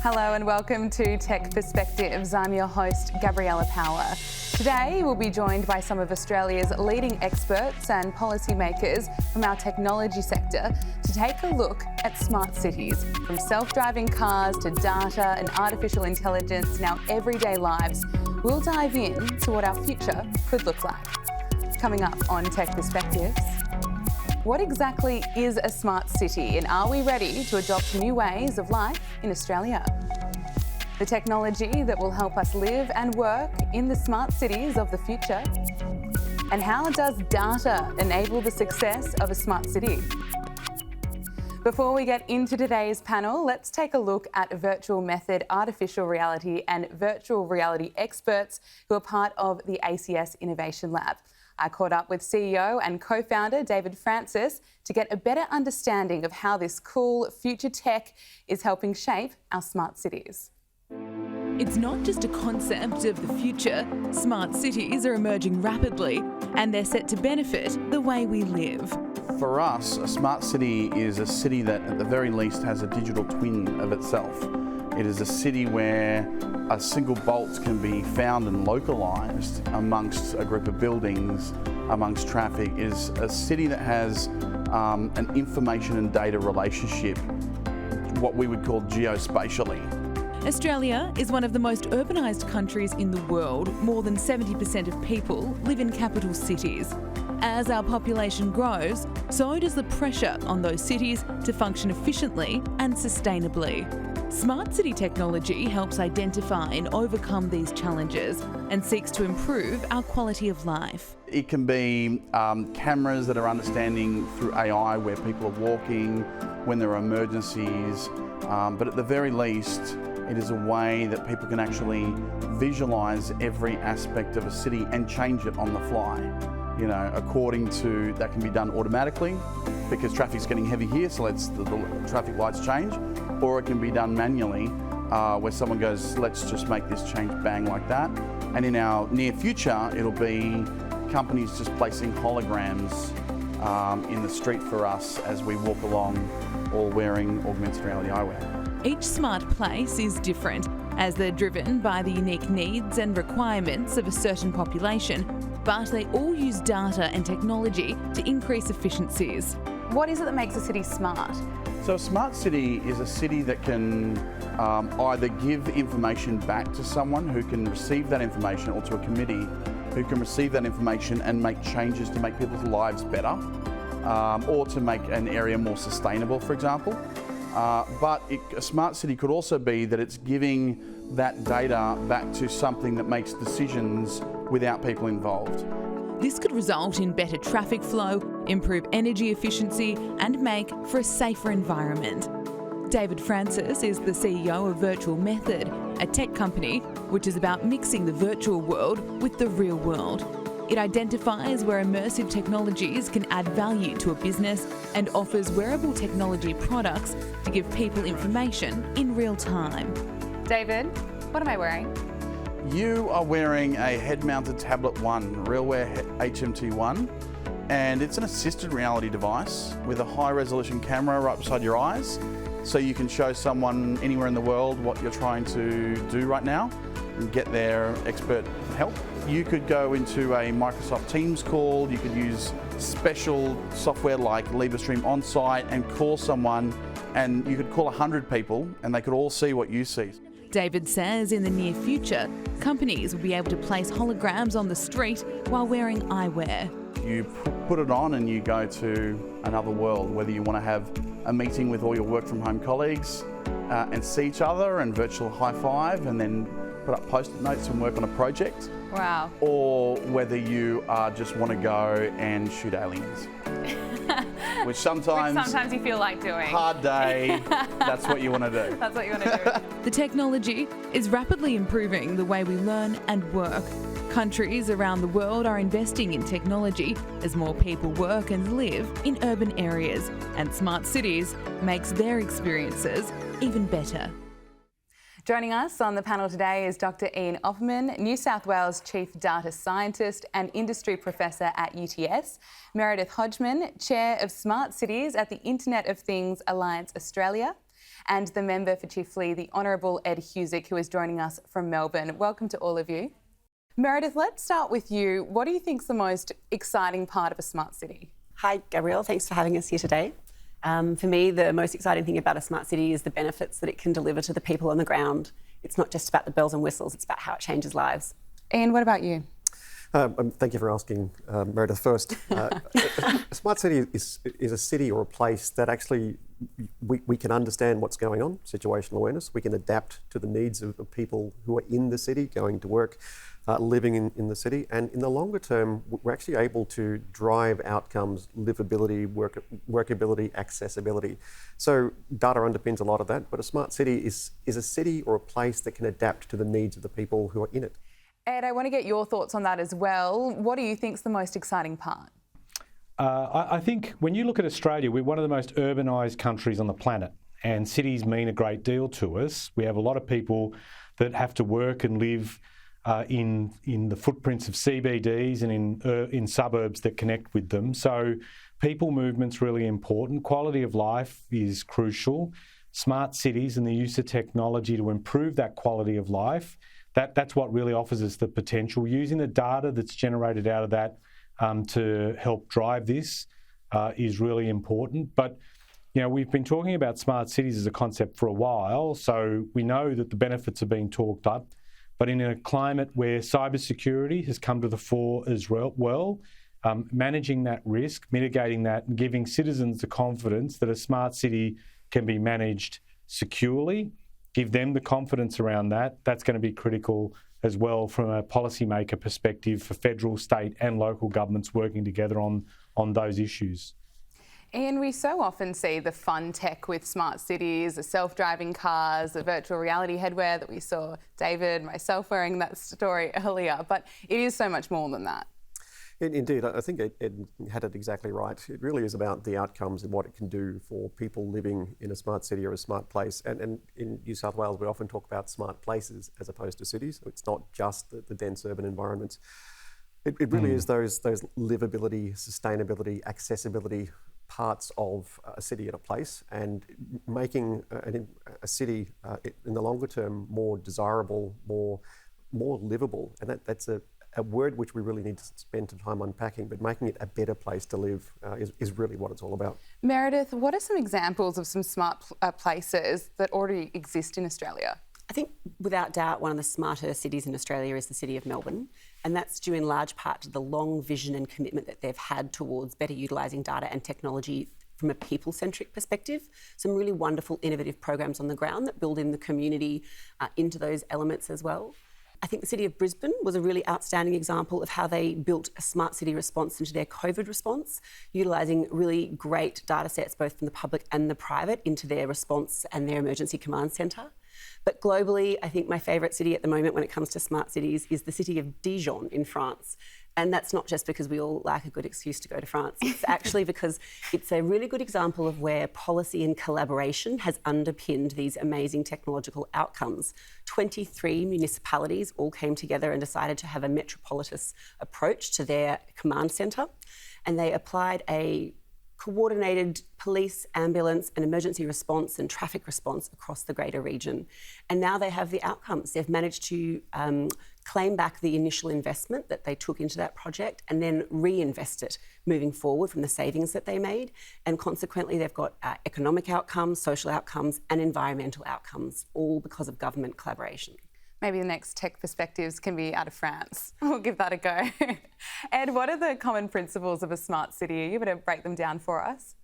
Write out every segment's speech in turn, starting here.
Hello and welcome to Tech Perspectives. I'm your host, Gabriella Power. Today we'll be joined by some of Australia's leading experts and policymakers from our technology sector to take a look at smart cities, from self-driving cars to data and artificial intelligence in our everyday lives. We'll dive into what our future could look like. Coming up on Tech Perspectives, what exactly is a smart city, and are we ready to adopt new ways of life in Australia? The technology that will help us live and work in the smart cities of the future. And how does data enable the success of a smart city? Before we get into today's panel, let's take a look at virtual method, artificial reality and virtual reality experts who are part of the ACS Innovation Lab. I caught up with CEO and co-founder David Francis to get a better understanding of how this cool future tech is helping shape our smart cities. It's not just a concept of the future. Smart cities are emerging rapidly and they're set to benefit the way we live. For us, a smart city is a city that at the very least has a digital twin of itself. It is a city where a single bolt can be found and localised amongst a group of buildings, amongst traffic. It is a city that has an information and data relationship, what we would call geospatially. Australia is one of the most urbanised countries in the world. More than 70% of people live in capital cities. As our population grows, so does the pressure on those cities to function efficiently and sustainably. Smart city technology helps identify and overcome these challenges and seeks to improve our quality of life. It can be cameras that are understanding through AI where people are walking, when there are emergencies, but at the very least, it is a way that people can actually visualise every aspect of a city and change it on the fly. You know, according to, that can be done automatically because traffic's getting heavy here, so the traffic lights change, or it can be done manually where someone goes, let's just make this change bang like that. And in our near future, it'll be companies just placing holograms in the street for us as we walk along, all wearing augmented reality eyewear. Each smart place is different as they're driven by the unique needs and requirements of a certain population, but they all use data and technology to increase efficiencies. What is it that makes a city smart? So a smart city is a city that can either give information back to someone who can receive that information, or to a committee who can receive that information and make changes to make people's lives better, or to make an area more sustainable, for example. But a smart city could also be that it's giving that data back to something that makes decisions without people involved. This could result in better traffic flow, improve energy efficiency and make for a safer environment. David Francis is the CEO of Virtual Method, a tech company which is about mixing the virtual world with the real world. It identifies where immersive technologies can add value to a business and offers wearable technology products to give people information in real time. David, what am I wearing? You are wearing a head-mounted Tablet One, RealWear HMT1, and it's an assisted reality device with a high-resolution camera right beside your eyes, so you can show someone anywhere in the world what you're trying to do right now and get their expert help. You could go into a Microsoft Teams call, you could use special software like LibreStream on-site and call someone, and you could call 100 people and they could all see what you see. David says in the near future, companies will be able to place holograms on the street while wearing eyewear. You put it on and you go to another world, whether you want to have a meeting with all your work from home colleagues and see each other and virtual high five and then put up post-it notes and work on a project. Wow. Or whether you just want to go and shoot aliens. Which sometimes you feel like doing. Hard day, that's what you want to do. That's what you want to do. The technology is rapidly improving the way we learn and work. Countries around the world are investing in technology as more people work and live in urban areas, and smart cities makes their experiences even better. Joining us on the panel today is Dr. Ian Opperman, New South Wales Chief Data Scientist and Industry Professor at UTS, Meredith Hodgman, Chair of Smart Cities at the Internet of Things Alliance Australia, and the member for Chifley, the Honourable Ed Husick, who is joining us from Melbourne. Welcome to all of you. Meredith, let's start with you. What do you think is the most exciting part of a smart city? Hi, Gabrielle. Thanks for having us here today. For me, the most exciting thing about a smart city is the benefits that it can deliver to the people on the ground. It's not just about the bells and whistles, it's about how it changes lives. Ian, what about you? Thank you for asking, Meredith, first. A smart city is a city or a place that actually we can understand what's going on, situational awareness. We can adapt to the needs of the people who are in the city, going to work, living in the city. And in the longer term, we're actually able to drive outcomes, livability, workability, accessibility. So data underpins a lot of that, but a smart city is a city or a place that can adapt to the needs of the people who are in it. Ed, I want to get your thoughts on that as well. What do you think is the most exciting part? I think when you look at Australia, we're one of the most urbanised countries on the planet, and cities mean a great deal to us. We have a lot of people that have to work and live in the footprints of CBDs and in suburbs that connect with them. So people movement's really important. Quality of life is crucial. Smart cities and the use of technology to improve that quality of life, that's what really offers us the potential. Using the data that's generated out of that to help drive this is really important. But, you know, we've been talking about smart cities as a concept for a while, so we know that the benefits are being talked up. But in a climate where cybersecurity has come to the fore as well, managing that risk, mitigating that, and giving citizens the confidence that a smart city can be managed securely, give them the confidence around that, that's going to be critical as well from a policymaker perspective for federal, state and local governments working together on those issues. Ian, we so often see the fun tech with smart cities, the self-driving cars, the virtual reality headwear that we saw David, myself wearing that story earlier, but it is so much more than that. Indeed, I think Ed had it exactly right. It really is about the outcomes and what it can do for people living in a smart city or a smart place. And in New South Wales, we often talk about smart places as opposed to cities. It's not just the dense urban environments. It really is those livability, sustainability, accessibility parts of a city and a place, and making a city in the longer term more desirable, more livable. And that's a word which we really need to spend some time unpacking, but making it a better place to live is really what it's all about. Meredith, what are some examples of some smart places that already exist in Australia? I think without doubt one of the smarter cities in Australia is the city of Melbourne, and that's due in large part to the long vision and commitment that they've had towards better utilising data and technology from a people-centric perspective. Some really wonderful innovative programs on the ground that build in the community into those elements as well. I think the City of Brisbane was a really outstanding example of how they built a smart city response into their COVID response, utilising really great data sets both from the public and the private into their response and their emergency command centre. But globally, I think my favourite city at the moment when it comes to smart cities is the city of Dijon in France. And that's not just because we all like a good excuse to go to France. It's actually because it's a really good example of where policy and collaboration has underpinned these amazing technological outcomes. 23 municipalities all came together and decided to have a metropolitan approach to their command centre. And they applied a coordinated police, ambulance and emergency response and traffic response across the greater region. And now they have the outcomes. They've managed to claim back the initial investment that they took into that project and then reinvest it moving forward from the savings that they made. And consequently, they've got economic outcomes, social outcomes and environmental outcomes, all because of government collaboration. Maybe the next tech perspectives can be out of France. We'll give that a go. Ed, what are the common principles of a smart city? Are you able to break them down for us?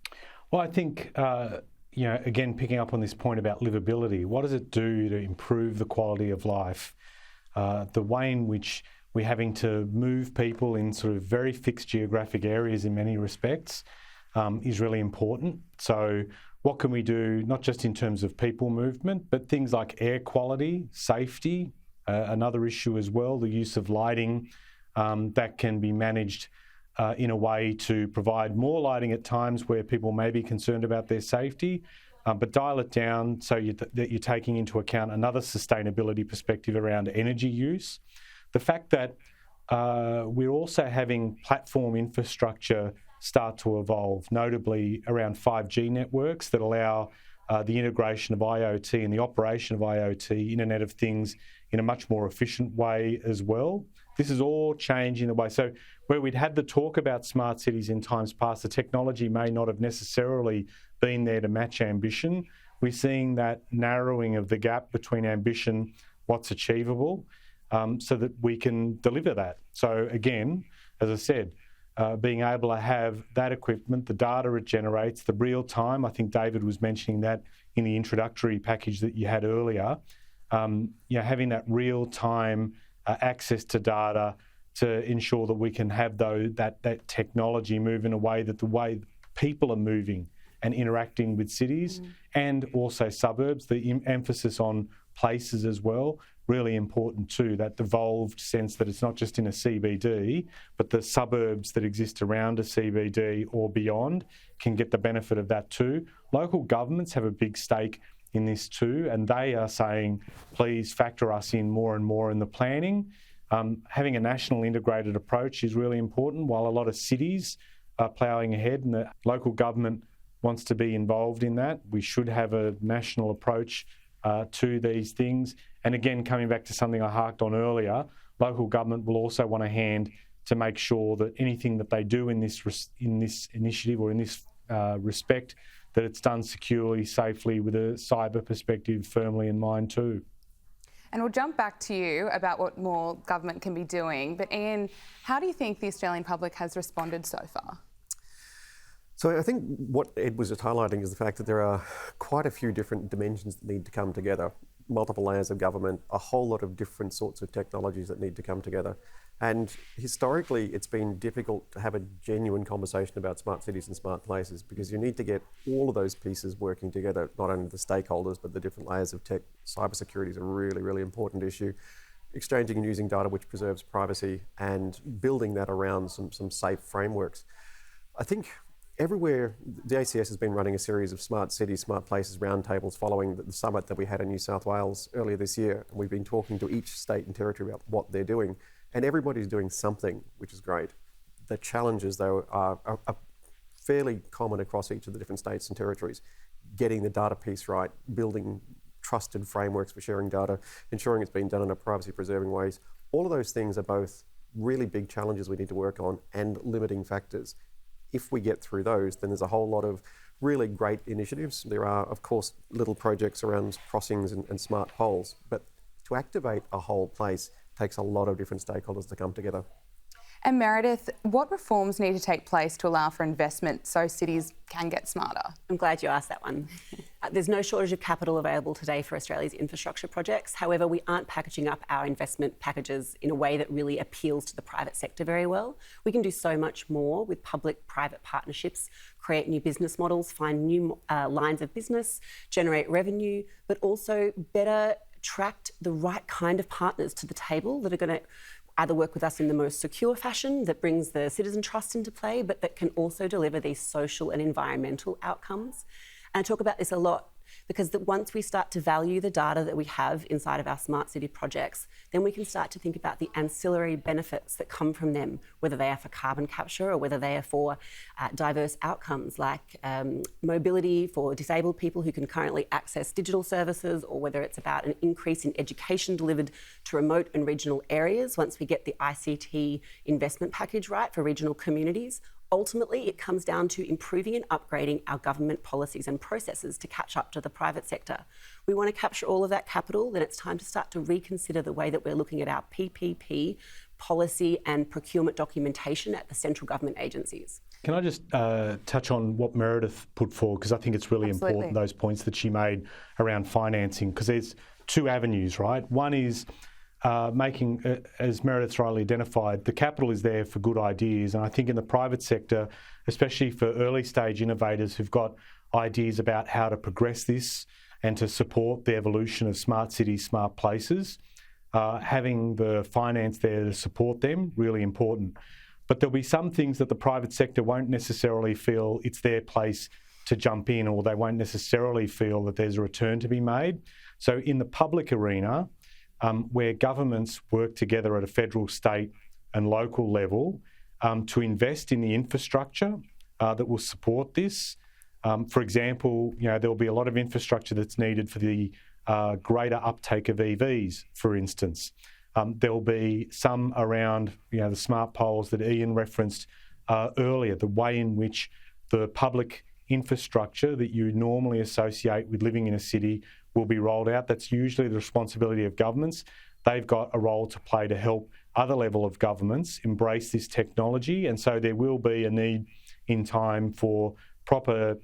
Well, I think, again, picking up on this point about livability, what does it do to improve the quality of life? The way in which we're having to move people in sort of very fixed geographic areas in many respects is really important. So what can we do, not just in terms of people movement, but things like air quality, safety, another issue as well, the use of lighting that can be managed in a way to provide more lighting at times where people may be concerned about their safety, but dial it down so that you're taking into account another sustainability perspective around energy use. The fact that we're also having platform infrastructure start to evolve, notably around 5G networks that allow the integration of IoT and the operation of IoT, Internet of Things, in a much more efficient way as well. This is all changing the way. So where we'd had the talk about smart cities in times past, the technology may not have necessarily been there to match ambition. We're seeing that narrowing of the gap between ambition, what's achievable, so that we can deliver that. So again, as I said, being able to have that equipment, the data it generates, the real time, I think David was mentioning that in the introductory package that you had earlier, having that real time access to data to ensure that we can have that technology move in a way that the way people are moving and interacting with cities and also suburbs, the emphasis on places as well, really important too, that devolved sense that it's not just in a CBD, but the suburbs that exist around a CBD or beyond can get the benefit of that too. Local governments have a big stake in this too, and they are saying, please factor us in more and more in the planning. Having a national integrated approach is really important. While a lot of cities are ploughing ahead and the local government wants to be involved in that, we should have a national approach to these things. And again, coming back to something I harked on earlier, local government will also want a hand to make sure that anything that they do in this initiative or in this respect, that it's done securely, safely, with a cyber perspective firmly in mind too. And we'll jump back to you about what more government can be doing. But Ian, how do you think the Australian public has responded so far? So I think what Ed was just highlighting is the fact that there are quite a few different dimensions that need to come together. Multiple layers of government, a whole lot of different sorts of technologies that need to come together. And historically, it's been difficult to have a genuine conversation about smart cities and smart places because you need to get all of those pieces working together, not only the stakeholders, but the different layers of tech. Cybersecurity is a really, really important issue. Exchanging and using data which preserves privacy and building that around some safe frameworks. I think everywhere, the ACS has been running a series of smart cities, smart places roundtables following the summit that we had in New South Wales earlier this year. And we've been talking to each state and territory about what they're doing. And everybody's doing something, which is great. The challenges, though, are fairly common across each of the different states and territories. Getting the data piece right, building trusted frameworks for sharing data, ensuring it's being done in a privacy-preserving ways. All of those things are both really big challenges we need to work on and limiting factors. If we get through those, then there's a whole lot of really great initiatives. There are, of course, little projects around crossings and smart poles, but to activate a whole place takes a lot of different stakeholders to come together. And Meredith, what reforms need to take place to allow for investment so cities can get smarter? I'm glad you asked that one. There's no shortage of capital available today for Australia's infrastructure projects. However, we aren't packaging up our investment packages in a way that really appeals to the private sector very well. We can do so much more with public-private partnerships, create new business models, find new lines of business, generate revenue, but also better attract the right kind of partners to the table that are going to either work with us in the most secure fashion that brings the citizen trust into play, but that can also deliver these social and environmental outcomes. And I talk about this a lot because once we start to value the data that we have inside of our smart city projects, then we can start to think about the ancillary benefits that come from them, whether they are for carbon capture or whether they are for diverse outcomes like mobility for disabled people who can currently access digital services, or whether it's about an increase in education delivered to remote and regional areas once we get the ICT investment package right for regional communities. Ultimately, it comes down to improving and upgrading our government policies and processes to catch up to the private sector. We want to capture all of that capital, then it's time to start to reconsider the way that we're looking at our PPP policy and procurement documentation at the central government agencies. Can I just touch on what Meredith put forward, because I think it's really important, those points that she made around financing, because there's two avenues, right? One is making, as Meredith's rightly identified, the capital is there for good ideas. And I think in the private sector, especially for early stage innovators who've got ideas about how to progress this and to support the evolution of smart cities, smart places, having the finance there to support them, really important. But there'll be some things that the private sector won't necessarily feel it's their place to jump in, or they won't necessarily feel that there's a return to be made. So in the public arena, where governments work together at a federal, state and local level to invest in the infrastructure that will support this, For example, there'll be a lot of infrastructure that's needed for the greater uptake of EVs, for instance. There'll be some around, the smart poles that Ian referenced earlier, the way in which the public infrastructure that you normally associate with living in a city will be rolled out. That's usually the responsibility of governments. They've got a role to play to help other level of governments embrace this technology, and so there will be a need in time for proper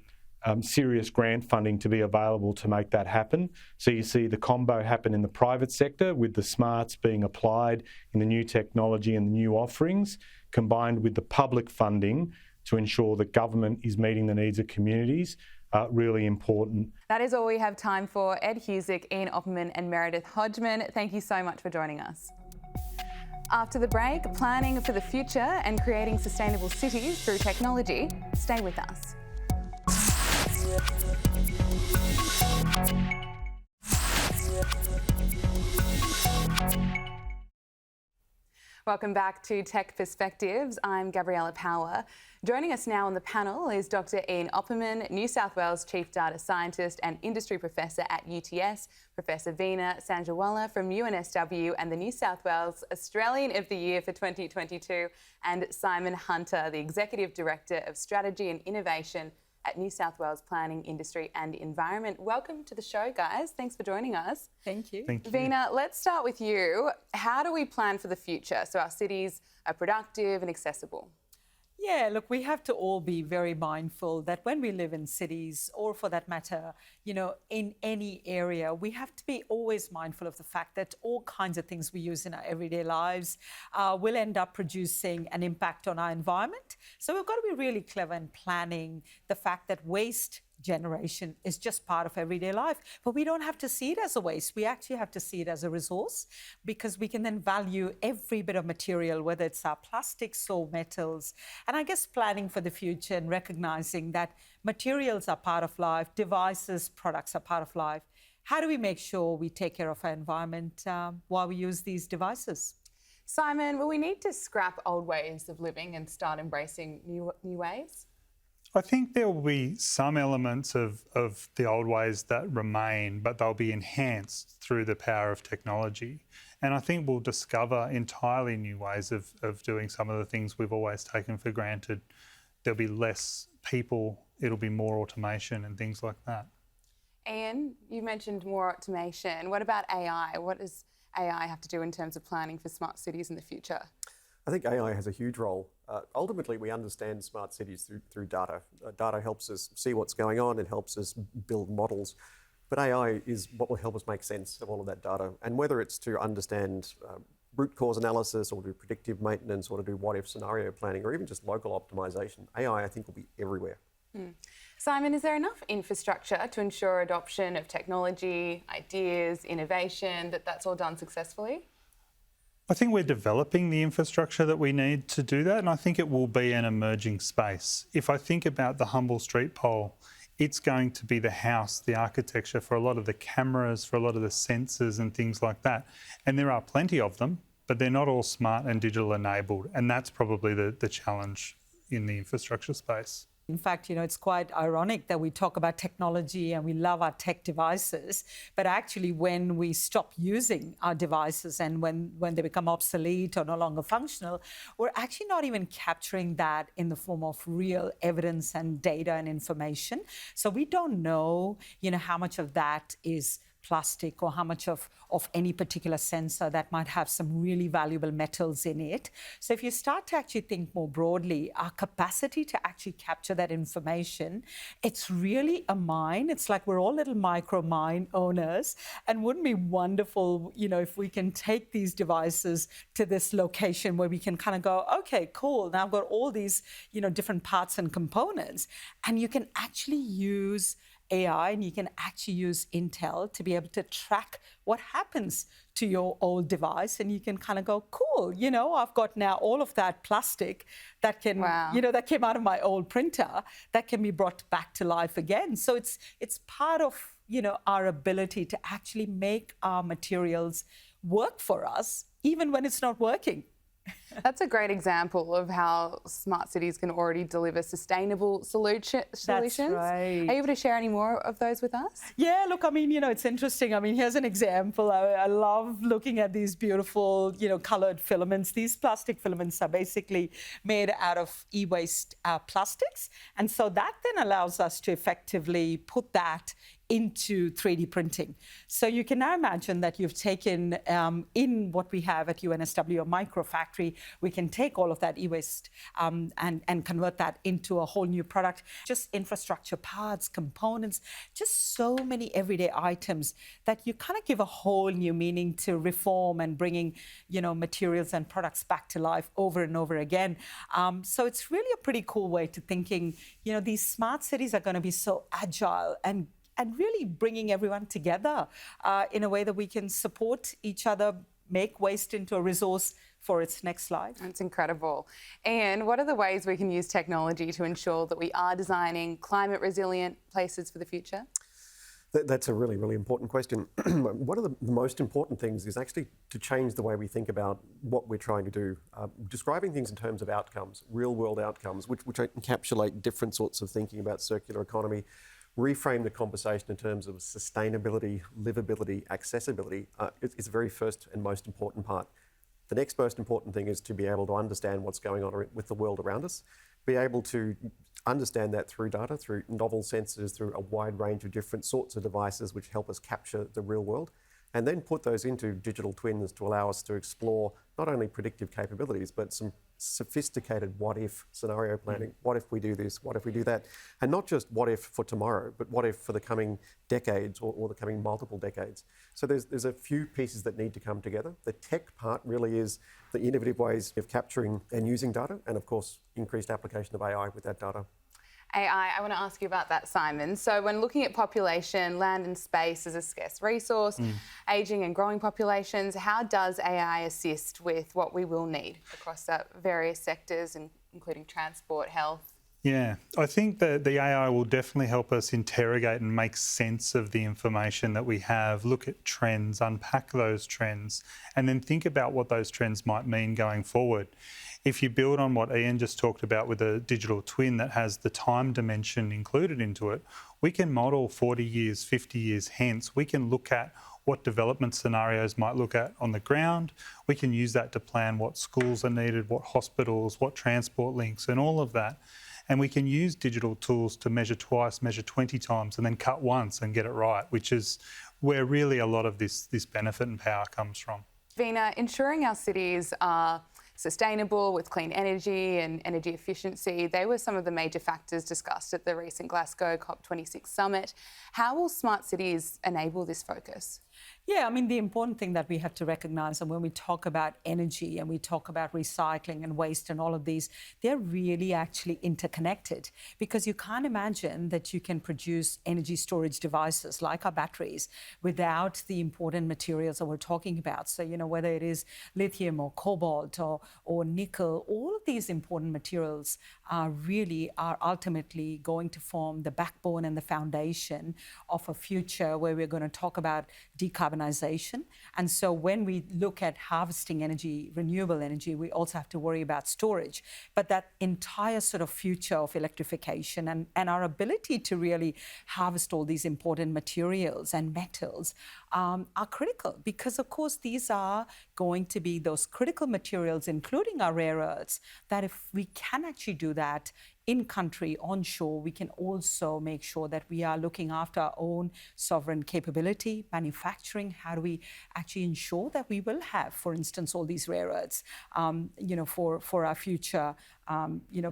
serious grant funding to be available to make that happen. So you see the combo happen in the private sector with the smarts being applied in the new technology and the new offerings, combined with the public funding to ensure that government is meeting the needs of communities. Really important. That is all we have time for. Ed Husick, Ian Opperman and Meredith Hodgman, thank you so much for joining us. After the break, planning for the future and creating sustainable cities through technology. Stay with us. Welcome back to Tech Perspectives. I'm Gabriella Power. Joining us now on the panel is Dr. Ian Opperman, New South Wales Chief Data Scientist and Industry Professor at UTS, Professor Veena Sanjawalla from UNSW and the New South Wales Australian of the Year for 2022, and Simon Hunter, the Executive Director of Strategy and Innovation at New South Wales Planning, Industry and Environment. Welcome to the show, guys. Thanks for joining us. Thank you. Thank you. Veena, let's start with you. How do we plan for the future so our cities are productive and accessible? Yeah, look, we have to all be very mindful that when we live in cities, or for that matter, in any area, we have to be always mindful of the fact that all kinds of things we use in our everyday lives will end up producing an impact on our environment. So we've got to be really clever in planning the fact that waste generation is just part of everyday life. But we don't have to see it as a waste. We actually have to see it as a resource, because we can then value every bit of material, whether it's our plastics or metals. And I guess planning for the future and recognizing that materials are part of life, devices, products are part of life. How do we make sure we take care of our environment while we use these devices? Simon, will we need to scrap old ways of living and start embracing new ways? I think there will be some elements of the old ways that remain, but they'll be enhanced through the power of technology. And I think we'll discover entirely new ways of doing some of the things we've always taken for granted. There'll be less people, it'll be more automation and things like that. Ian, you mentioned more automation. What about AI? What does AI have to do in terms of planning for smart cities in the future? I think AI has a huge role. Ultimately, we understand smart cities through data. Data helps us see what's going on, it helps us build models. But AI is what will help us make sense of all of that data. And whether it's to understand root cause analysis, or do predictive maintenance, or to do what-if scenario planning, or even just local optimization, AI, I think, will be everywhere. Simon, is there enough infrastructure to ensure adoption of technology, ideas, innovation, that's all done successfully? I think we're developing the infrastructure that we need to do that, and I think it will be an emerging space. If I think about the Humble Street Pole, it's going to be the house, the architecture for a lot of the cameras, for a lot of the sensors and things like that. And there are plenty of them, but they're not all smart and digital enabled. And that's probably the challenge in the infrastructure space. In fact, it's quite ironic that we talk about technology and we love our tech devices, but actually when we stop using our devices and when they become obsolete or no longer functional, we're actually not even capturing that in the form of real evidence and data and information. So we don't know, how much of that is plastic or how much of any particular sensor that might have some really valuable metals in it. So if you start to actually think more broadly, our capacity to actually capture that information, it's really a mine. It's like we're all little micro mine owners, and wouldn't it be wonderful, if we can take these devices to this location where we can kind of go, okay, cool, now I've got all these, different parts and components, and you can actually use AI and you can actually use Intel to be able to track what happens to your old device, and you can kind of go, cool, I've got now all of that plastic that can, that came out of my old printer that can be brought back to life again. So it's part of, our ability to actually make our materials work for us, even when it's not working. That's a great example of how smart cities can already deliver sustainable solutions. That's right. Are you able to share any more of those with us? Yeah, look, I mean, it's interesting. I mean, here's an example. I love looking at these beautiful, coloured filaments. These plastic filaments are basically made out of e-waste plastics. And so that then allows us to effectively put that into 3D printing. So you can now imagine that you've taken in what we have at UNSW, a micro factory, we can take all of that e-waste and convert that into a whole new product. Just infrastructure, parts, components, just so many everyday items that you kind of give a whole new meaning to reform and bringing, materials and products back to life over and over again. So it's really a pretty cool way to thinking, these smart cities are going to be so agile and really bringing everyone together in a way that we can support each other, make waste into a resource for its next life. That's incredible. And what are the ways we can use technology to ensure that we are designing climate resilient places for the future? That's a really, really important question. One of the most important things is actually to change the way we think about what we're trying to do, describing things in terms of outcomes, real world outcomes, which encapsulate different sorts of thinking about circular economy. Reframe the conversation in terms of sustainability, livability, accessibility is the very first and most important part. The next most important thing is to be able to understand what's going on with the world around us, be able to understand that through data, through novel sensors, through a wide range of different sorts of devices which help us capture the real world, and then put those into digital twins to allow us to explore not only predictive capabilities, but some sophisticated what-if scenario planning. What if we do this? What if we do that? And not just what if for tomorrow, but what if for the coming decades or the coming multiple decades. So there's a few pieces that need to come together. The tech part really is the innovative ways of capturing and using data, and of course, increased application of AI with that data. AI, I want to ask you about that, Simon. So when looking at population, land and space is a scarce resource, ageing and growing populations, how does AI assist with what we will need across various sectors, including transport, health? Yeah, I think that the AI will definitely help us interrogate and make sense of the information that we have, look at trends, unpack those trends, and then think about what those trends might mean going forward. If you build on what Ian just talked about with a digital twin that has the time dimension included into it, we can model 40 years, 50 years hence. We can look at what development scenarios might look at on the ground. We can use that to plan what schools are needed, what hospitals, what transport links, and all of that. And we can use digital tools to measure twice, measure 20 times, and then cut once and get it right, which is where really a lot of this benefit and power comes from. Veena, ensuring our cities are sustainable with clean energy and energy efficiency, they were some of the major factors discussed at the recent Glasgow COP26 summit. How will smart cities enable this focus? Yeah, I mean, the important thing that we have to recognise, and when we talk about energy and we talk about recycling and waste and all of these, they're really actually interconnected, because you can't imagine that you can produce energy storage devices like our batteries without the important materials that we're talking about. So, whether it is lithium or cobalt or nickel, all of these important materials are ultimately going to form the backbone and the foundation of a future where we're going to talk about decarbonization. And so when we look at harvesting energy, renewable energy, we also have to worry about storage. But that entire sort of future of electrification and our ability to really harvest all these important materials and metals are critical, because of course these are going to be those critical materials, including our rare earths, that if we can actually do that in country, onshore, we can also make sure that we are looking after our own sovereign capability, manufacturing. How do we actually ensure that we will have, for instance, all these rare earths, for our future,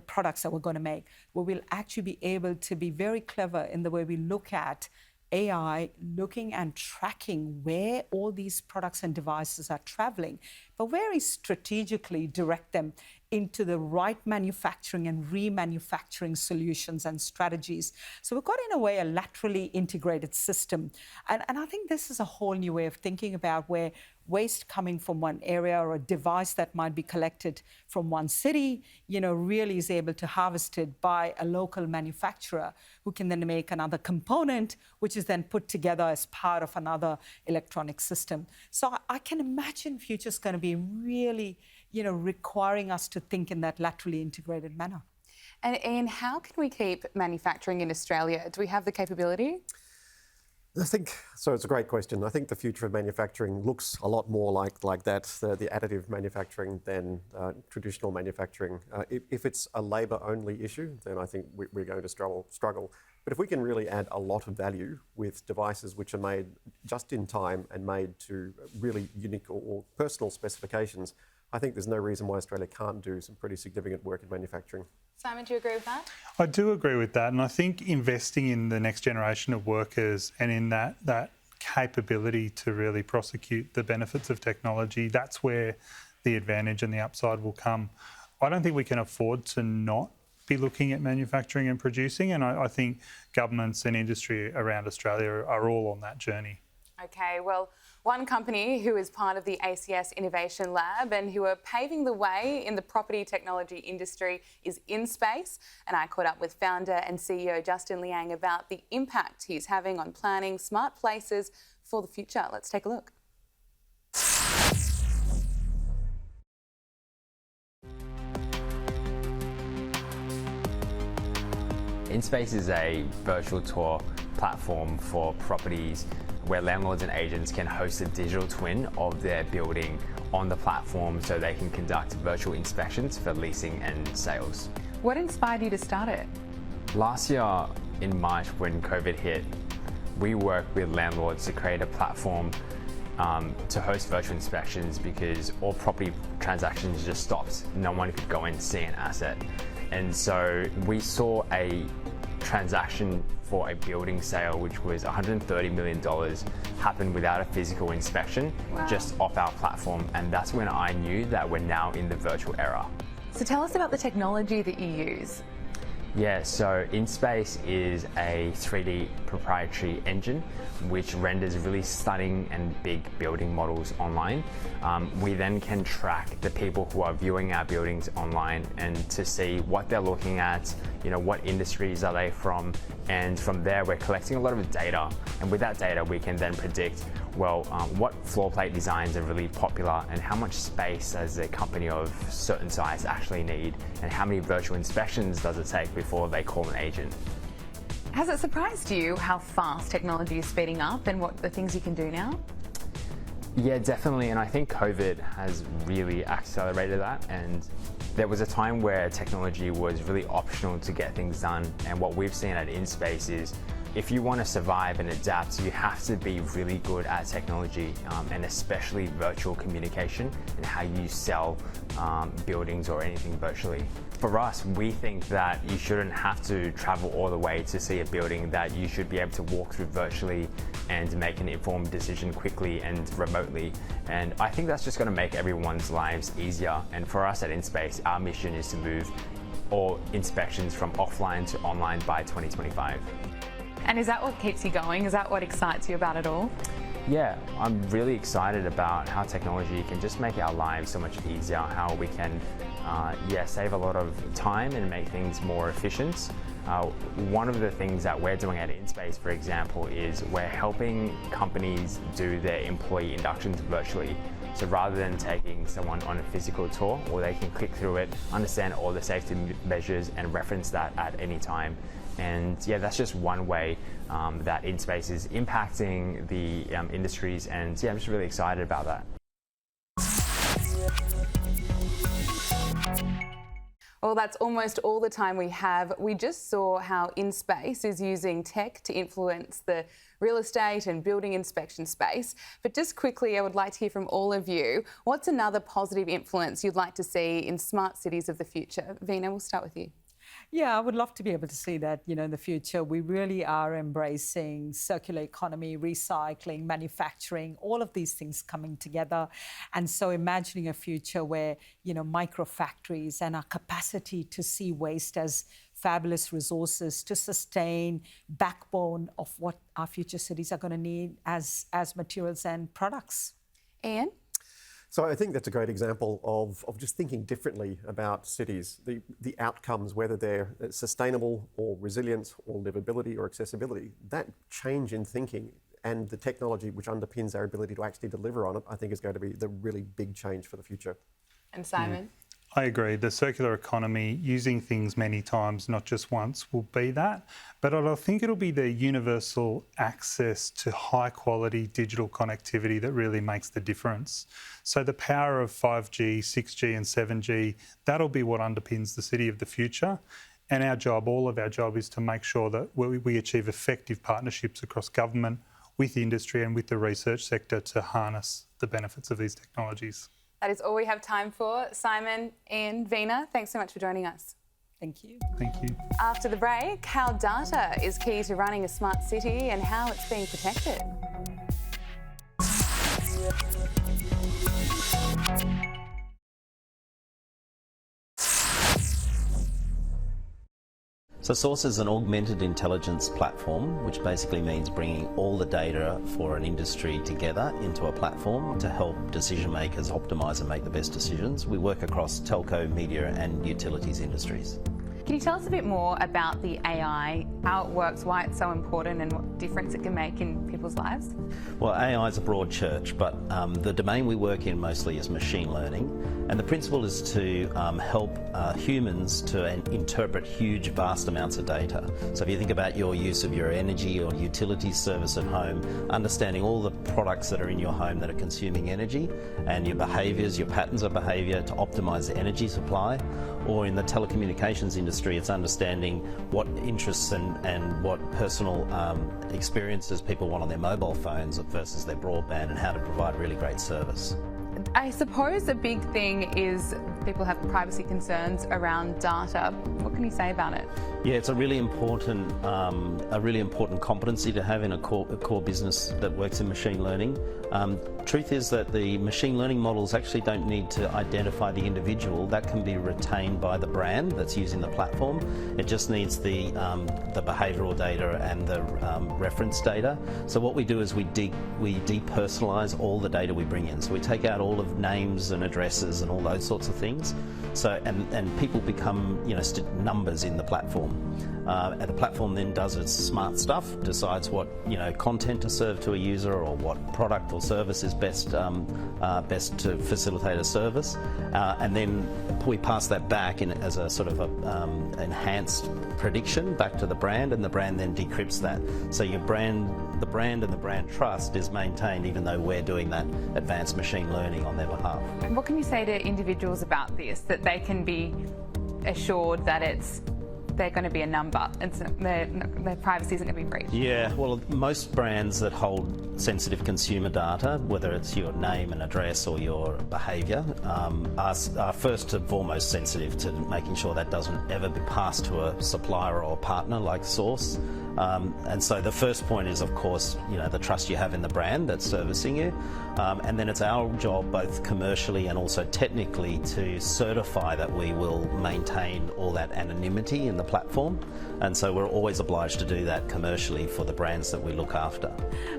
products that we're going to make? We will actually be able to be very clever in the way we look at AI, looking and tracking where all these products and devices are traveling, but very strategically direct them into the right manufacturing and remanufacturing solutions and strategies. So we've got, in a way, a laterally integrated system. And I think this is a whole new way of thinking about where waste coming from one area or a device that might be collected from one city, really is able to harvest it by a local manufacturer who can then make another component, which is then put together as part of another electronic system. So I can imagine future's going to be really requiring us to think in that laterally integrated manner. And Ian, how can we keep manufacturing in Australia? Do we have the capability? I think, so it's a great question. I think the future of manufacturing looks a lot more like that, the additive manufacturing than traditional manufacturing. If it's a labour-only issue, then I think we're going to struggle. But if we can really add a lot of value with devices which are made just in time and made to really unique or personal specifications, I think there's no reason why Australia can't do some pretty significant work in manufacturing. Simon, do you agree with that? I do agree with that, and I think investing in the next generation of workers and in that capability to really prosecute the benefits of technology, that's where the advantage and the upside will come. I don't think we can afford to not be looking at manufacturing and producing, and I think governments and industry around Australia are all on that journey. Okay, well, one company who is part of the ACS Innovation Lab and who are paving the way in the property technology industry is InSpace. And I caught up with founder and CEO Justin Liang about the impact he's having on planning smart places for the future. Let's take a look. InSpace is a virtual tour platform for properties where landlords and agents can host a digital twin of their building on the platform so they can conduct virtual inspections for leasing and sales. What inspired you to start it? Last year in March when COVID hit, we worked with landlords to create a platform to host virtual inspections because all property transactions just stopped. No one could go and see an asset. And so we saw a transaction for a building sale, which was $130 million, happen without a physical inspection, just off our platform. And that's when I knew that we're now in the virtual era. So tell us about the technology that you use. Yeah, so InSpace is a 3D proprietary engine which renders really stunning and big building models online. We then can track the people who are viewing our buildings online and to see what they're looking at, what industries are they from, and from there we're collecting a lot of data, and with that data we can then predict what floor plate designs are really popular and how much space does a company of certain size actually need and how many virtual inspections does it take before they call an agent. Has it surprised you how fast technology is speeding up and what the things you can do now? Yeah, definitely, and I think COVID has really accelerated that, and there was a time where technology was really optional to get things done, and what we've seen at InSpace is if you want to survive and adapt, you have to be really good at technology and especially virtual communication and how you sell buildings or anything virtually. For us, we think that you shouldn't have to travel all the way to see a building, that you should be able to walk through virtually and make an informed decision quickly and remotely. And I think that's just going to make everyone's lives easier. And for us at InSpace, our mission is to move all inspections from offline to online by 2025. And is that what keeps you going? Is that what excites you about it all? Yeah, I'm really excited about how technology can just make our lives so much easier, how we can save a lot of time and make things more efficient. One of the things that we're doing at InSpace, for example, is we're helping companies do their employee inductions virtually. So rather than taking someone on a physical tour, or they can click through it, understand all the safety measures and reference that at any time. And yeah, that's just one way that InSpace is impacting the industries, and yeah, I'm just really excited about that. Well, that's almost all the time we have. We just saw how InSpace is using tech to influence the real estate and building inspection space. But just quickly, I would like to hear from all of you. What's another positive influence you'd like to see in smart cities of the future? Veena, we'll start with you. Yeah, I would love to be able to see that, in the future. We really are embracing circular economy, recycling, manufacturing, all of these things coming together. And so imagining a future where, micro factories and our capacity to see waste as fabulous resources to sustain backbone of what our future cities are going to need as materials and products. Ian? So I think that's a great example of just thinking differently about cities. The outcomes, whether they're sustainable or resilient or livability or accessibility, that change in thinking and the technology which underpins our ability to actually deliver on it, I think is going to be the really big change for the future. And Simon? I agree. The circular economy, using things many times, not just once, will be that. But I think it'll be the universal access to high quality digital connectivity that really makes the difference. So the power of 5G, 6G and 7G, that'll be what underpins the city of the future. And our job, all of our job, is to make sure that we achieve effective partnerships across government, with industry and with the research sector to harness the benefits of these technologies. That is all we have time for. Simon, Ian, Veena, thanks so much for joining us. Thank you. Thank you. After the break, how data is key to running a smart city and how it's being protected. So Source is an augmented intelligence platform, which basically means bringing all the data for an industry together into a platform to help decision makers optimise and make the best decisions. We work across telco, media and utilities industries. Can you tell us a bit more about the AI, how it works, why it's so important and what difference it can make in people's lives? Well, AI is a broad church, but the domain we work in mostly is machine learning. And the principle is to help humans to interpret huge, vast amounts of data. So if you think about your use of your energy or utility service at home, understanding all the products that are in your home that are consuming energy and your behaviours, your patterns of behaviour to optimise the energy supply. Or in the telecommunications industry, it's understanding what interests and what personal experiences people want on their mobile phones versus their broadband and how to provide really great service. I suppose a big thing is people have privacy concerns around data. What can you say about it? Yeah, it's a really important competency to have in a core business that works in machine learning. Truth is that the machine learning models actually don't need to identify the individual. That can be retained by the brand that's using the platform. It just needs the behavioural data and the reference data. So what we do is we depersonalise all the data we bring in. So we take out all of names and addresses and all those sorts of things. So and people become numbers in the platform. And the platform then does its smart stuff, decides what content to serve to a user or what product or service is best to facilitate a service, and then we pass that back in as a sort of enhanced prediction back to the brand, and the brand then decrypts that. So the brand and the brand trust is maintained even though we're doing that advanced machine learning on their behalf. What can you say to individuals about this, that they can be assured that they're going to be a number and their privacy isn't going to be breached? Yeah, well, most brands that hold sensitive consumer data, whether it's your name and address or your behaviour, are first and foremost sensitive to making sure that doesn't ever be passed to a supplier or a partner like Source. And so the first point is, of course, the trust you have in the brand that's servicing you. And then it's our job, both commercially and also technically, to certify that we will maintain all that anonymity in the platform. And so we're always obliged to do that commercially for the brands that we look after.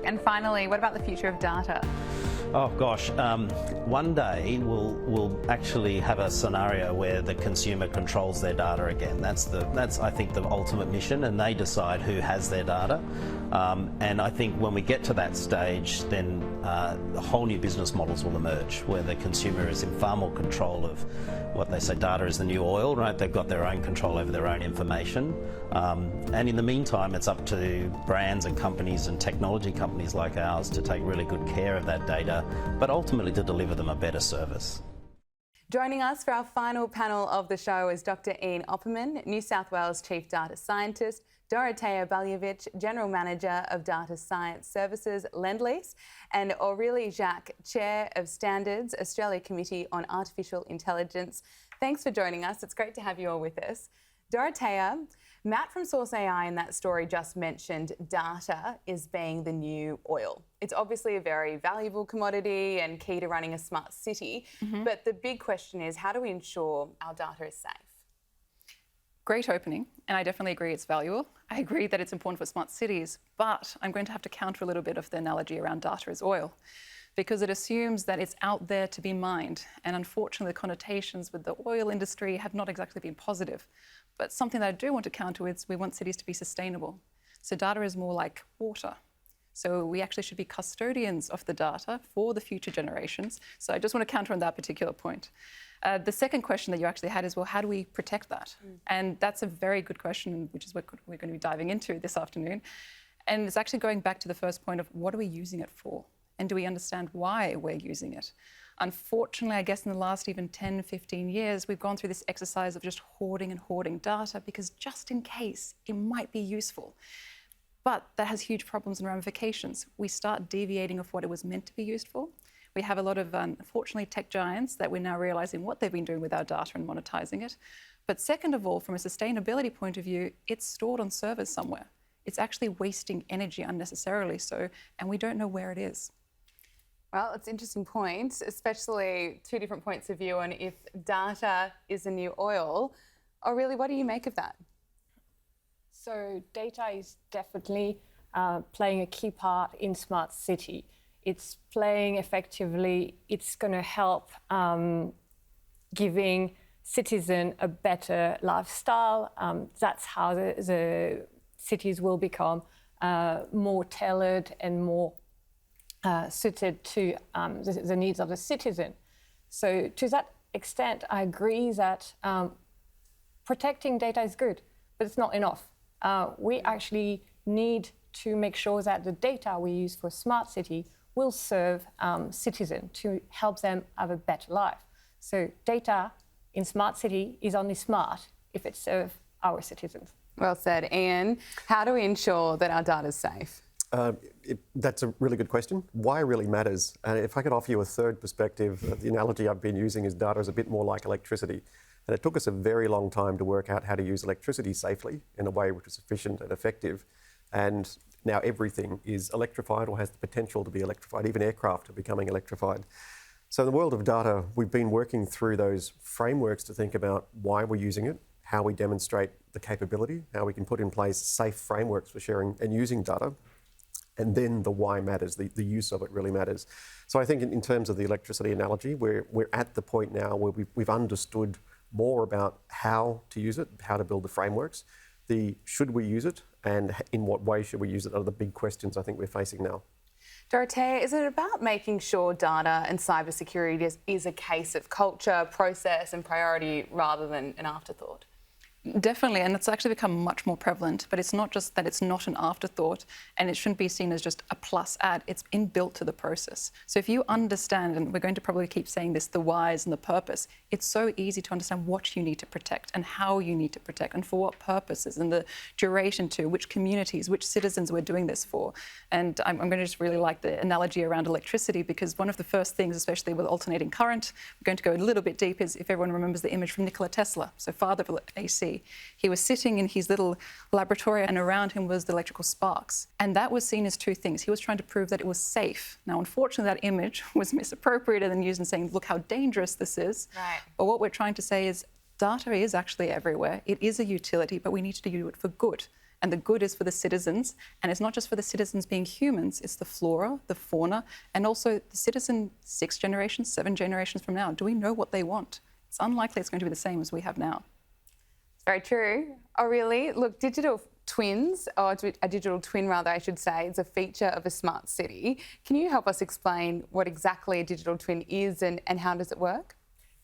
And finally, what about the future of data? Oh gosh, one day we'll actually have a scenario where the consumer controls their data again. That's I think the ultimate mission, and they decide who has their data. And I think when we get to that stage, then whole new business models will emerge where the consumer is in far more control of what they say data is the new oil, right? They've got their own control over their own information. And in the meantime, it's up to brands and companies and technology companies like ours to take really good care of that data, but ultimately to deliver them a better service. Joining us for our final panel of the show is Dr. Ian Opperman, New South Wales Chief Data Scientist, Dorotea Baljevic, General Manager of Data Science Services, Lendlease, and Aurélie Jacques, Chair of Standards, Australia Committee on Artificial Intelligence. Thanks for joining us. It's great to have you all with us. Dorotea, Matt from Source AI in that story just mentioned data is being the new oil. It's obviously a very valuable commodity and key to running a smart city. But the big question is, how do we ensure our data is safe? Great opening, and I definitely agree it's valuable. I agree that it's important for smart cities, but I'm going to have to counter a little bit of the analogy around data as oil, because it assumes that it's out there to be mined, and unfortunately the connotations with the oil industry have not exactly been positive. But something that I do want to counter is we want cities to be sustainable. So data is more like water. So we actually should be custodians of the data for the future generations. So I just want to counter on that particular point. The second question that you actually had is, well, how do we protect that? And that's a very good question, which is what we're going to be diving into this afternoon. And it's actually going back to the first point of what are we using it for? And do we understand why we're using it? Unfortunately, I guess in the last even 10, 15 years, we've gone through this exercise of just hoarding and hoarding data because just in case it might be useful. But that has huge problems and ramifications. We start deviating off what it was meant to be used for. We have a lot of, unfortunately, tech giants that we're now realising what they've been doing with our data and monetising it. But second of all, from a sustainability point of view, it's stored on servers somewhere. It's actually wasting energy unnecessarily so, and we don't know where it is. Well, it's an interesting point, especially two different points of view on if data is the new oil. Or really, what do you make of that? So data is definitely playing a key part in smart city. It's playing effectively, it's going to help giving citizens a better lifestyle. That's how the cities will become more tailored and more suited to the needs of the citizen. So to that extent, I agree that protecting data is good, but it's not enough. We actually need to make sure that the data we use for smart city will serve citizens to help them have a better life. So data in smart city is only smart if it serves our citizens. Well said. Ian, how do we ensure that our data is safe? That's a really good question. Why really matters. If I could offer you a third perspective, the analogy I've been using is data is a bit more like electricity. And it took us a very long time to work out how to use electricity safely in a way which was efficient and effective. And now everything is electrified or has the potential to be electrified. Even aircraft are becoming electrified. So in the world of data, we've been working through those frameworks to think about why we're using it, how we demonstrate the capability, how we can put in place safe frameworks for sharing and using data. And then the why matters, the use of it really matters. So I think in terms of the electricity analogy, we're at the point now where we've understood more about how to use it, how to build the frameworks. The should we use it and in what way should we use it are the big questions I think we're facing now. Dorothea, is it about making sure data and cybersecurity is a case of culture, process and priority rather than an afterthought? Definitely, and it's actually become much more prevalent, but it's not just that it's not an afterthought and it shouldn't be seen as just a plus add, it's inbuilt to the process. So if you understand, and we're going to probably keep saying this, the whys and the purpose, it's so easy to understand what you need to protect and how you need to protect and for what purposes and the duration to, which communities, which citizens we're doing this for. And I'm going to just really like the analogy around electricity because one of the first things, especially with alternating current, we're going to go a little bit deep, is if everyone remembers the image from Nikola Tesla, so father of AC. He was sitting in his little laboratory and around him was the electrical sparks. And that was seen as two things. He was trying to prove that it was safe. Now, unfortunately, that image was misappropriated and used in saying, look how dangerous this is. Right. But what we're trying to say is data is actually everywhere. It is a utility, but we need to do it for good. And the good is for the citizens. And it's not just for the citizens being humans, it's the flora, the fauna, and also the citizen 6 generations, 7 generations from now. Do we know what they want? It's unlikely it's going to be the same as we have now. Very true. Oh, really? Look, digital twins, or a digital twin rather, I should say, is a feature of a smart city. Can you help us explain what exactly a digital twin is and how does it work?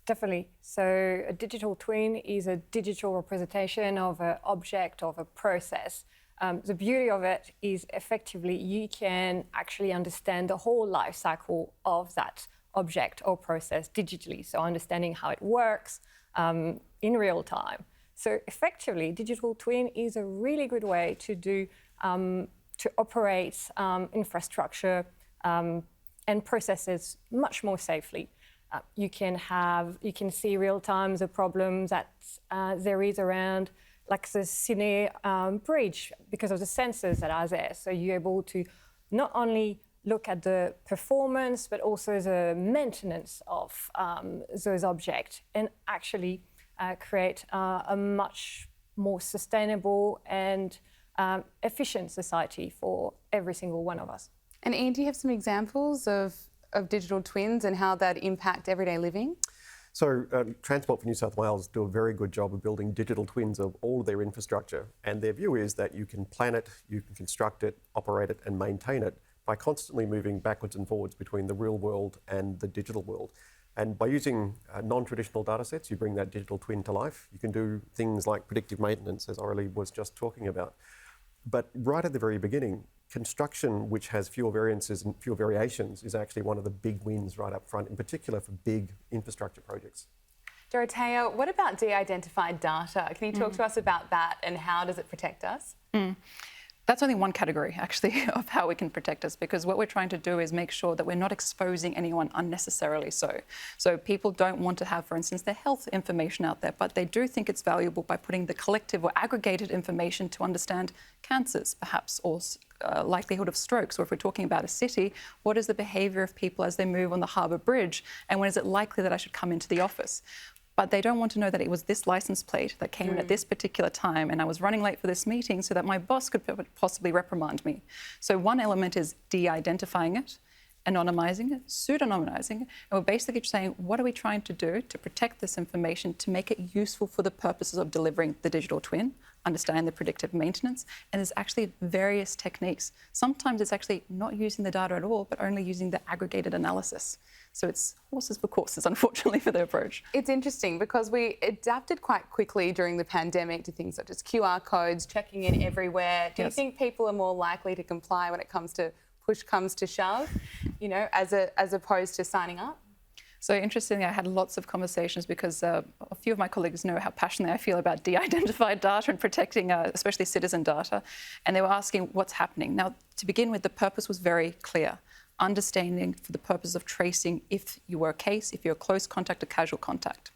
Definitely. So a digital twin is a digital representation of an object, of a process. The beauty of it is effectively you can actually understand the whole life cycle of that object or process digitally. So understanding how it works in real time. So effectively, digital twin is a really good way to do to operate infrastructure and processes much more safely. You can see real time the problems that there is around, like the Sydney Bridge, because of the sensors that are there. So you're able to not only look at the performance, but also the maintenance of those objects and actually create a much more sustainable and efficient society for every single one of us. And Ian, do you have some examples of digital twins and how that impact everyday living? So Transport for New South Wales do a very good job of building digital twins of all of their infrastructure. And their view is that you can plan it, you can construct it, operate it and maintain it by constantly moving backwards and forwards between the real world and the digital world. And by using non-traditional data sets, you bring that digital twin to life. You can do things like predictive maintenance, as Aurelie was just talking about. But right at the very beginning, construction, which has fewer variances and fewer variations, is actually one of the big wins right up front, in particular for big infrastructure projects. Dorothea, what about de-identified data? Can you talk to us about that and how does it protect us? That's only one category, actually, of how we can protect us, because what we're trying to do is make sure that we're not exposing anyone unnecessarily so. So people don't want to have, for instance, their health information out there, but they do think it's valuable by putting the collective or aggregated information to understand cancers, perhaps, or likelihood of strokes. Or if we're talking about a city, what is the behaviour of people as they move on the Harbour Bridge, and when is it likely that I should come into the office? But they don't want to know that it was this licence plate that came in at this particular time and I was running late for this meeting so that my boss could possibly reprimand me. So one element is de-identifying it, anonymising it, pseudonymizing it, and we're basically saying, what are we trying to do to protect this information to make it useful for the purposes of delivering the digital twin, understand the predictive maintenance, and there's actually various techniques. Sometimes it's actually not using the data at all, but only using the aggregated analysis. So it's horses for courses, unfortunately, for the approach. It's interesting because we adapted quite quickly during the pandemic to things such as QR codes, checking in everywhere. Do you think people are more likely to comply when it comes to push comes to shove, you know, as opposed to signing up? So interestingly, I had lots of conversations because a few of my colleagues know how passionately I feel about de-identified data and protecting especially citizen data. And they were asking what's happening. Now, to begin with, the purpose was very clear. Understanding for the purpose of tracing if you were a case, if you're a close contact or casual contact.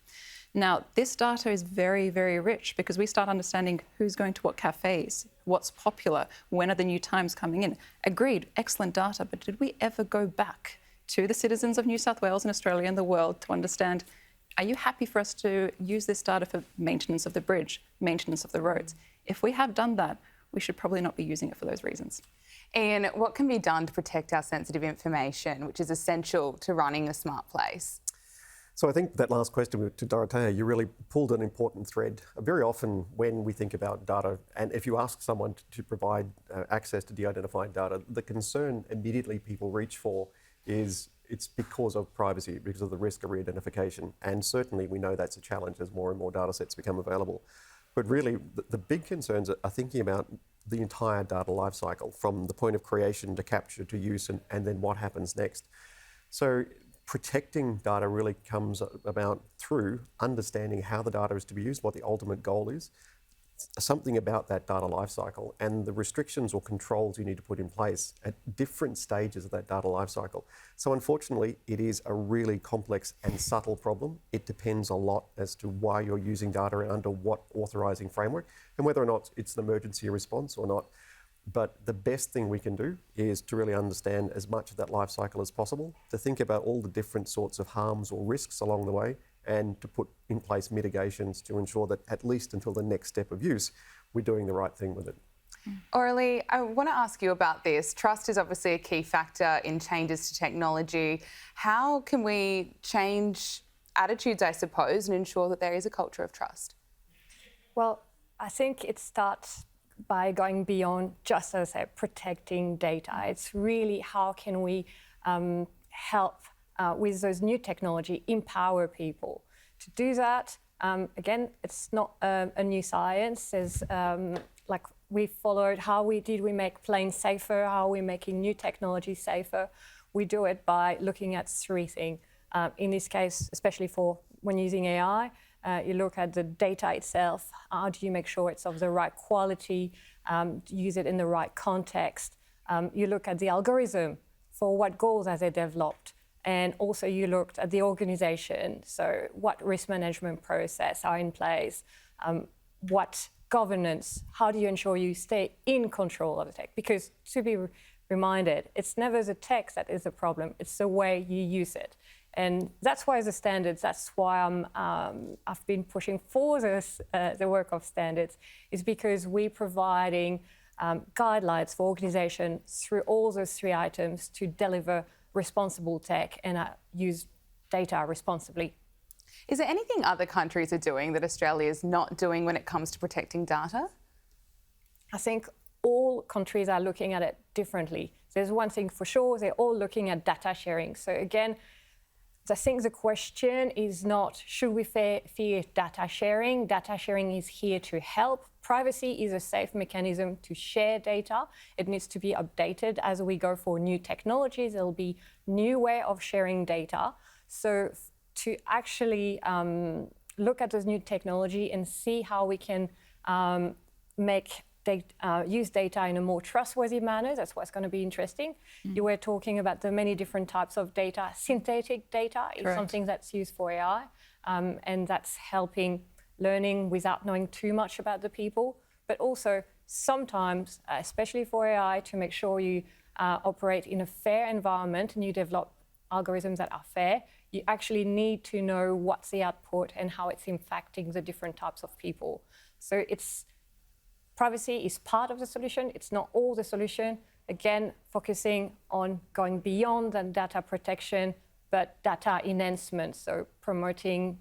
Now, this data is very, very rich because we start understanding who's going to what cafes, what's popular, when are the new times coming in. Agreed, excellent data, but did we ever go back to the citizens of New South Wales and Australia and the world to understand, are you happy for us to use this data for maintenance of the bridge, maintenance of the roads? If we have done that, we should probably not be using it for those reasons. Ian, what can be done to protect our sensitive information, which is essential to running a smart place? So I think that last question to Dorothea, you really pulled an important thread. Very often when we think about data, and if you ask someone to provide access to de-identified data, the concern immediately people reach for is it's because of privacy, because of the risk of re-identification. And certainly we know that's a challenge as more and more data sets become available. But really, the big concerns are thinking about the entire data lifecycle, from the point of creation to capture to use and then what happens next. So protecting data really comes about through understanding how the data is to be used, what the ultimate goal is, something about that data lifecycle and the restrictions or controls you need to put in place at different stages of that data lifecycle. So unfortunately, it is a really complex and subtle problem. It depends a lot as to why you're using data under what authorising framework and whether or not it's an emergency response or not. But the best thing we can do is to really understand as much of that life cycle as possible, to think about all the different sorts of harms or risks along the way, and to put in place mitigations to ensure that at least until the next step of use, we're doing the right thing with it. Aurelie, I want to ask you about this. Trust is obviously a key factor in changes to technology. How can we change attitudes, I suppose, and ensure that there is a culture of trust? Well, I think it starts by going beyond just, as I say, protecting data. It's really how can we help with those new technology, empower people. To do that, again, it's not a new science. There's like we followed did we make planes safer, how are we making new technology safer. We do it by looking at three things. In this case, especially for when using AI, you look at the data itself. How do you make sure it's of the right quality, use it in the right context. You look at the algorithm, for what goals are they developed. And also you looked at the organisation, so what risk management process are in place, what governance, how do you ensure you stay in control of the tech? Because to be reminded, it's never the tech that is the problem, it's the way you use it. And that's why the standards, that's why I've been pushing for this, the work of standards, is because we're providing guidelines for organisations through all those three items to deliver responsible tech and use data responsibly. Is there anything other countries are doing that Australia is not doing when it comes to protecting data? I think all countries are looking at it differently. There's one thing for sure, they're all looking at data sharing. So again, I think the question is not, should we fear data sharing? Data sharing is here to help. Privacy is a safe mechanism to share data. It needs to be updated as we go for new technologies. There'll be new way of sharing data. So to actually look at this new technology and see how we can use data in a more trustworthy manner. That's what's going to be interesting. You were talking about the many different types of data. Synthetic data is something that's used for AI, and that's helping learning without knowing too much about the people. But also sometimes, especially for AI, to make sure you operate in a fair environment and you develop algorithms that are fair, you actually need to know what's the output and how it's impacting the different types of people. So privacy is part of the solution. It's not all the solution. Again, focusing on going beyond than data protection, but data enhancement, so promoting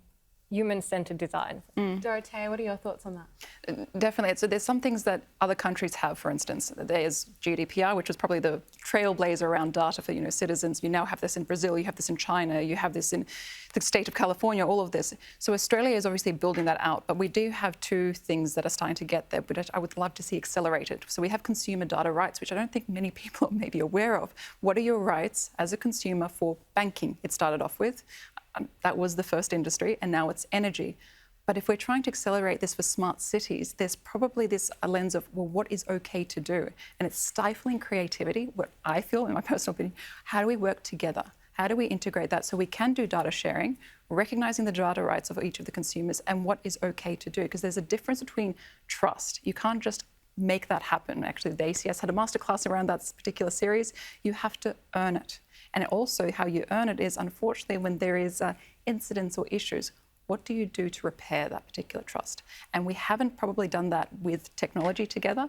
human-centered design. Dorothea, what are your thoughts on that? Definitely. So there's some things that other countries have, for instance. There's GDPR, which was probably the trailblazer around data for citizens. You now have this in Brazil, you have this in China, you have this in the state of California, all of this. So Australia is obviously building that out, but we do have two things that are starting to get there, but I would love to see accelerated. So we have consumer data rights, which I don't think many people are maybe aware of. What are your rights as a consumer for banking? It started off with. That was the first industry, and now it's energy. But if we're trying to accelerate this for smart cities, there's probably a lens of, well, what is okay to do? And it's stifling creativity, what I feel, in my personal opinion. How do we work together? How do we integrate that so we can do data sharing, recognising the data rights of each of the consumers and what is okay to do? Because there's a difference between trust. You can't just make that happen. Actually, the ACS had a masterclass around that particular series. You have to earn it. And also how you earn it is, unfortunately, when there is incidents or issues, what do you do to repair that particular trust? And we haven't probably done that with technology together.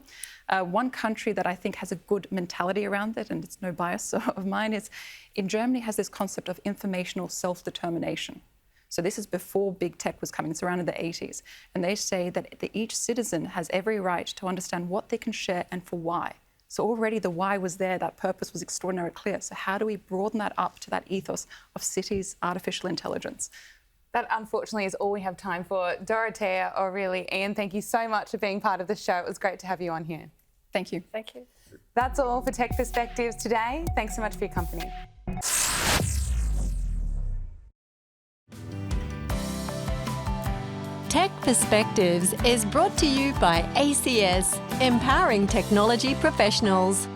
One country that I think has a good mentality around it, and it's no bias of mine, is in Germany has this concept of informational self-determination. So this is before big tech was coming. It's around in the 80s. And they say that each citizen has every right to understand what they can share and for why. So already the why was there, that purpose was extraordinarily clear. So how do we broaden that up to that ethos of cities, artificial intelligence? That unfortunately is all we have time for. Dorothea, or really Ian, thank you so much for being part of the show. It was great to have you on here. Thank you. Thank you. That's all for Tech Perspectives today. Thanks so much for your company. Tech Perspectives is brought to you by ACS, empowering technology professionals.